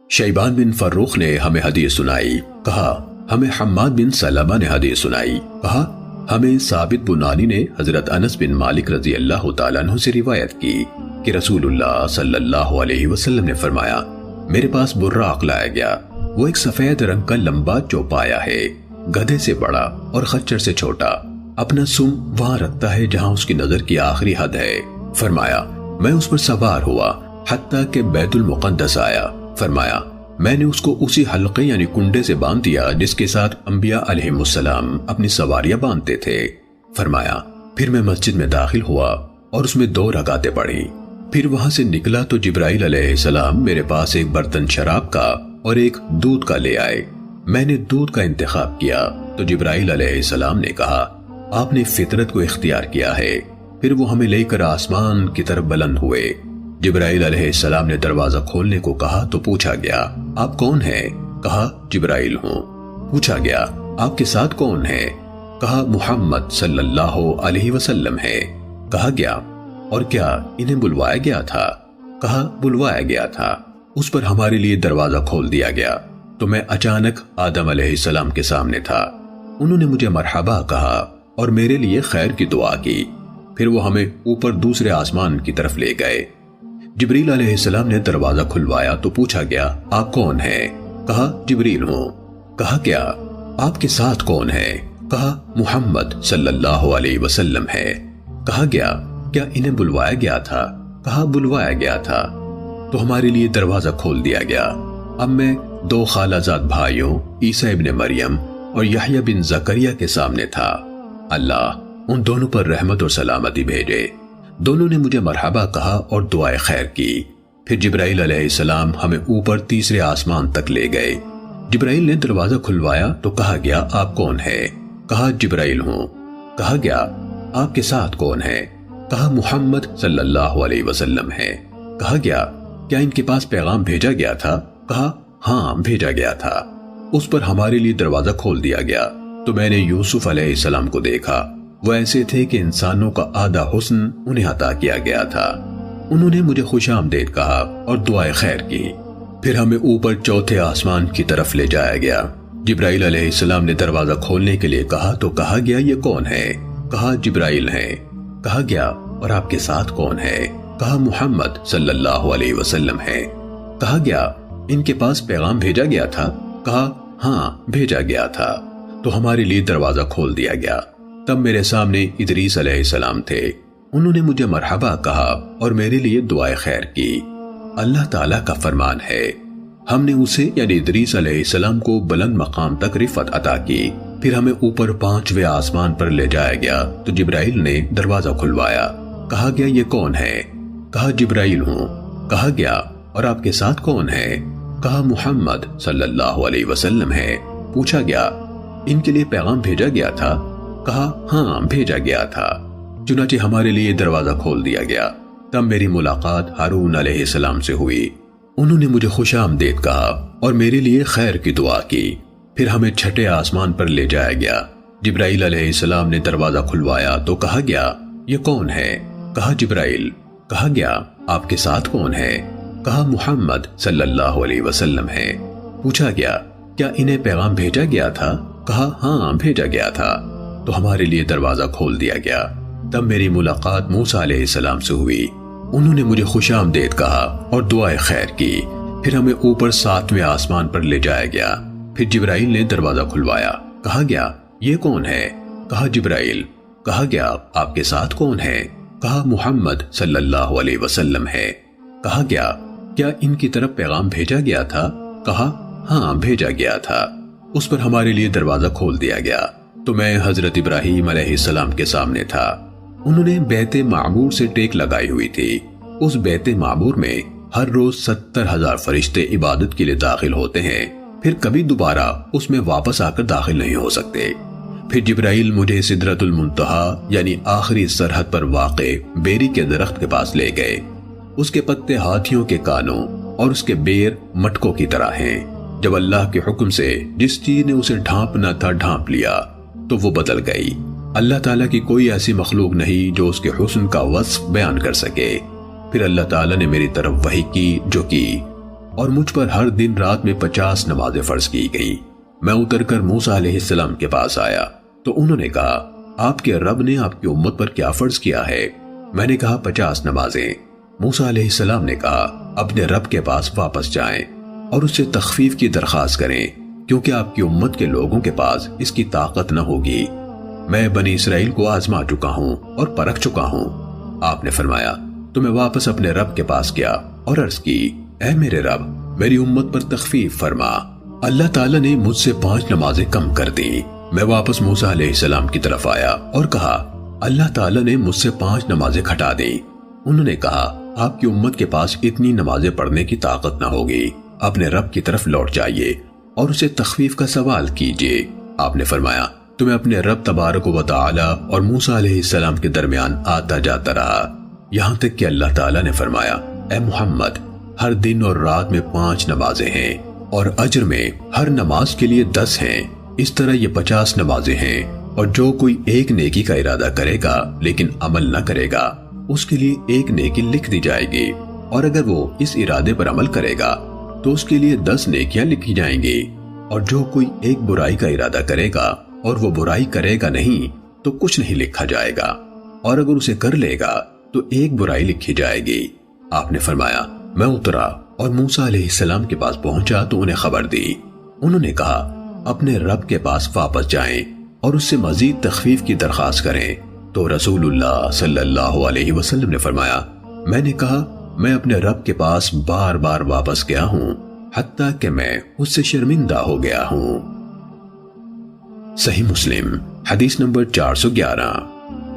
Shiban بن فروخ نے ہمیں حدیث سنائی، کہا ہمیں حماد بن سلمہ نے حدیث سنائی، کہا ہمیں ثابت بنانی نے حضرت انس بن مالک رضی اللہ تعالیٰ عنہ سے روایت کی کہ رسول اللہ صلی اللہ علیہ وسلم نے فرمایا، میرے پاس براق لایا گیا، وہ ایک سفید رنگ کا لمبا چوپایا ہے، گدھے سے بڑا اور خچر سے چھوٹا، اپنا سم وہاں رکھتا ہے جہاں اس کی نظر کی آخری حد ہے۔ فرمایا میں اس پر سوار ہوا حتیٰ کہ بیت المقدس آیا۔ فرمایا میں نے اس کو اسی حلقے یعنی کنڈے سے باندھ دیا جس کے ساتھ انبیاء علیہ السلام اپنی سواریاں باندھتے تھے۔ فرمایا پھر میں مسجد میں داخل ہوا اور اس میں 2 رکعتیں پڑھی، پھر وہاں سے نکلا تو جبرائیل علیہ السلام میرے پاس ایک برتن شراب کا اور ایک دودھ کا لے آئے۔ میں نے دودھ کا انتخاب کیا تو جبرائیل علیہ السلام نے کہا آپ نے فطرت کو اختیار کیا ہے۔ پھر وہ ہمیں لے کر آسمان کی طرف بلند ہوئے۔ جبرائیل علیہ السلام نے دروازہ کھولنے کو کہا تو پوچھا گیا آپ کون ہیں؟ کہا جبرائیل ہوں۔ پوچھا گیا آپ کے ساتھ کون ہے؟ کہا محمد صلی اللہ علیہ وسلم ہے۔ کہا گیا اور کیا انہیں بلوایا گیا تھا؟ کہا بلوایا گیا تھا۔ اس پر ہمارے لیے دروازہ کھول دیا گیا تو میں اچانک آدم علیہ السلام کے سامنے تھا۔ انہوں نے مجھے مرحبا کہا اور میرے لیے خیر کی دعا کی۔ پھر وہ ہمیں اوپر دوسرے آسمان کی طرف لے گئے۔ جبریل علیہ السلام نے دروازہ کھلوایا تو پوچھا گیا آپ کون ہیں؟ کہا جبریل ہوں۔ کہا کیا آپ کے ساتھ کون ہے؟ کہا محمد صلی اللہ علیہ وسلم ہے۔ کہا گیا کیا انہیں بلوایا گیا تھا؟ کہا بلوایا گیا تھا۔ تو ہمارے لیے دروازہ کھول دیا گیا۔ اب میں 2 خالہ زاد بھائیوں عیسیٰ ابن مریم اور یحییٰ بن زکریا کے سامنے تھا۔ اللہ ان دونوں پر رحمت اور سلامتی بھیجے۔ دونوں نے مجھے مرحبا کہا اور دعائے خیر کی۔ پھر جبرائیل علیہ السلام ہمیں اوپر تیسرے آسمان تک لے گئے۔ جبرائیل نے دروازہ کھلوایا تو کہا گیا آپ کون ہے؟ کہا جبرائیل ہوں۔ کہا گیا آپ کے ساتھ کون ہے؟ کہا محمد صلی اللہ علیہ وسلم ہے۔ کہا گیا کیا ان کے پاس پیغام بھیجا گیا تھا؟ کہا ہاں بھیجا گیا تھا۔ اس پر ہمارے لیے دروازہ کھول دیا گیا تو میں نے یوسف علیہ السلام کو دیکھا، وہ ایسے تھے کہ انسانوں کا آدھا حسن انہیں عطا کیا گیا تھا۔ انہوں نے مجھے خوش آمدید کہا اور دعائے خیر کی۔ پھر ہمیں اوپر چوتھے آسمان کی طرف لے جایا گیا۔ جبرائیل علیہ السلام نے دروازہ کھولنے کے لیے کہا تو کہا گیا یہ کون ہے؟ کہا جبرائیل ہے۔ کہا گیا اور آپ کے ساتھ کون ہے؟ کہا محمد صلی اللہ علیہ وسلم ہے۔ کہا گیا ان کے پاس پیغام بھیجا گیا تھا؟ کہا ہاں بھیجا گیا تھا۔ تو ہمارے لیے دروازہ کھول دیا گیا۔ تب میرے سامنے ادریس علیہ السلام تھے۔ انہوں نے مجھے مرحبا کہا اور میرے لیے دعائے خیر کی۔ اللہ تعالیٰ کا فرمان ہے ہم نے اسے یعنی ادریس علیہ السلام کو بلند مقام تک رفعت عطا کی۔ پھر ہمیں اوپر 5ویں آسمان پر لے جایا گیا تو جبرائیل نے دروازہ کھلوایا۔ کہا گیا یہ کون ہے؟ کہا جبرائیل ہوں۔ کہا گیا اور آپ کے ساتھ کون ہے؟ کہا محمد صلی اللہ علیہ وسلم ہے۔ پوچھا گیا ان کے لیے پیغام بھیجا گیا تھا؟ کہا ہاں بھیجا گیا تھا۔ چنانچہ ہمارے لیے دروازہ کھول دیا گیا۔ تب میری ملاقات ہارون علیہ السلام سے ہوئی۔ انہوں نے مجھے خوش آمدید کہا اور میرے لیے خیر کی دعا کی۔ پھر ہمیں 6 آسمان پر لے جایا گیا۔ جبرائیل علیہ السلام نے دروازہ کھلوایا تو کہا گیا یہ کون ہے؟ کہا جبرائیل۔ کہا گیا آپ کے ساتھ کون ہے؟ کہا محمد صلی اللہ علیہ وسلم ہے۔ پوچھا گیا کیا انہیں پیغام بھیجا گیا تھا؟ کہا ہاں بھیجا گیا تھا۔ تو ہمارے لیے دروازہ کھول دیا گیا۔ تب میری ملاقات موسیٰ علیہ السلام سے ہوئی۔ انہوں نے مجھے خوش آمدید کہا اور دعائے خیر کی۔ پھر ہمیں اوپر 7ویں آسمان پر لے جایا گیا۔ پھر جبرائیل نے دروازہ کھلوایا۔ کہا گیا یہ کون ہے؟ کہا جبرائیل۔ کہا گیا آپ کے ساتھ کون ہے؟ کہا محمد صلی اللہ علیہ وسلم ہے۔ کہا گیا کیا ان کی طرف پیغام بھیجا گیا تھا؟ کہا ہاں بھیجا گیا تھا۔ اس پر ہمارے لیے دروازہ کھول دیا گیا تو میں حضرت ابراہیم علیہ السلام کے سامنے تھا۔ انہوں نے بیت معمور سے ٹیک لگائی ہوئی تھی۔ اس بیت معمور میں ہر روز 70,000 فرشتے عبادت کے لیے داخل ہوتے ہیں، پھر کبھی دوبارہ اس میں واپس آ کر داخل نہیں ہو سکتے۔ پھر جبرائیل مجھے سدرۃ المنتہا یعنی آخری سرحد پر واقع بیری کے درخت کے پاس لے گئے۔ اس کے پتے ہاتھیوں کے کانوں اور اس کے بیر مٹکوں کی طرح ہیں۔ جب اللہ کے حکم سے جس چیز نے اسے ڈھانپنا تھا ڈھانپ لیا تو وہ بدل گئی۔ اللہ تعالیٰ کی کوئی ایسی مخلوق نہیں جو اس کے حسن کا وصف بیان کر سکے۔ پھر اللہ تعالیٰ نے میری طرف وحی کی جو کی اور مجھ پر ہر دن رات میں 50 نمازیں فرض کی گئی۔ میں اتر کر موسیٰ علیہ السلام کے پاس آیا تو انہوں نے کہا آپ کے رب نے آپ کی امت پر کیا فرض کیا ہے؟ میں نے کہا 50 نمازیں۔ موسیٰ علیہ السلام نے کہا اپنے رب کے پاس واپس جائیں اور اس سے تخفیف کی درخواست کریں، کیونکہ آپ کی امت کے لوگوں کے پاس اس کی طاقت نہ ہوگی۔ میں بنی اسرائیل کو آزما چکا ہوں اور پرکھ چکا ہوں۔ آپ نے فرمایا تو میں واپس اپنے رب کے پاس گیا اور عرض کی اے میرے رب، میری امت پر تخفیف فرما۔ اللہ تعالیٰ نے مجھ سے 5 نمازیں کم کر دی۔ میں واپس موسیٰ علیہ السلام کی طرف آیا اور کہا اللہ تعالیٰ نے مجھ سے 5 نمازیں گھٹا دی۔ انہوں نے کہا آپ کی امت کے پاس اتنی نمازیں پڑھنے کی طاقت نہ ہوگی، اپنے رب کی طرف لوٹ جائیے اور اسے تخفیف کا سوال کیجیے۔ آپ نے فرمایا تو میں اپنے رب تبارک و تعالی اور موسیٰ علیہ السلام کے درمیان آتا جاتا رہا، یہاں تک کہ اللہ تعالیٰ نے فرمایا اے محمد، ہر دن اور رات میں 5 نمازیں ہیں اور اجر میں ہر نماز کے لیے 10 ہیں، اس طرح یہ 50 نمازیں ہیں، اور جو کوئی ایک نیکی کا ارادہ کرے گا لیکن عمل نہ کرے گا اس کے لیے ایک نیکی لکھ دی جائے گی، اور اگر وہ اس ارادے پر عمل کرے گا تو اس کے لیے 10 نیکیاں لکھی جائیں گی، اور جو کوئی ایک برائی کا ارادہ کرے گا اور وہ برائی کرے گا نہیں تو کچھ نہیں لکھا جائے گا، اور اگر اسے کر لے گا تو ایک برائی لکھی جائے گی۔ آپ نے فرمایا میں اترا اور موسیٰ علیہ السلام کے پاس پہنچا تو انہیں خبر دی۔ انہوں نے کہا اپنے رب کے پاس واپس جائیں اور اس سے مزید تخفیف کی درخواست کریں۔ تو رسول اللہ صلی اللہ علیہ وسلم نے فرمایا میں نے کہا میں اپنے رب کے پاس بار بار واپس گیا ہوں حتیٰ کہ میں اس سے شرمندہ ہو گیا ہوں۔ صحیح مسلم حدیث نمبر 411۔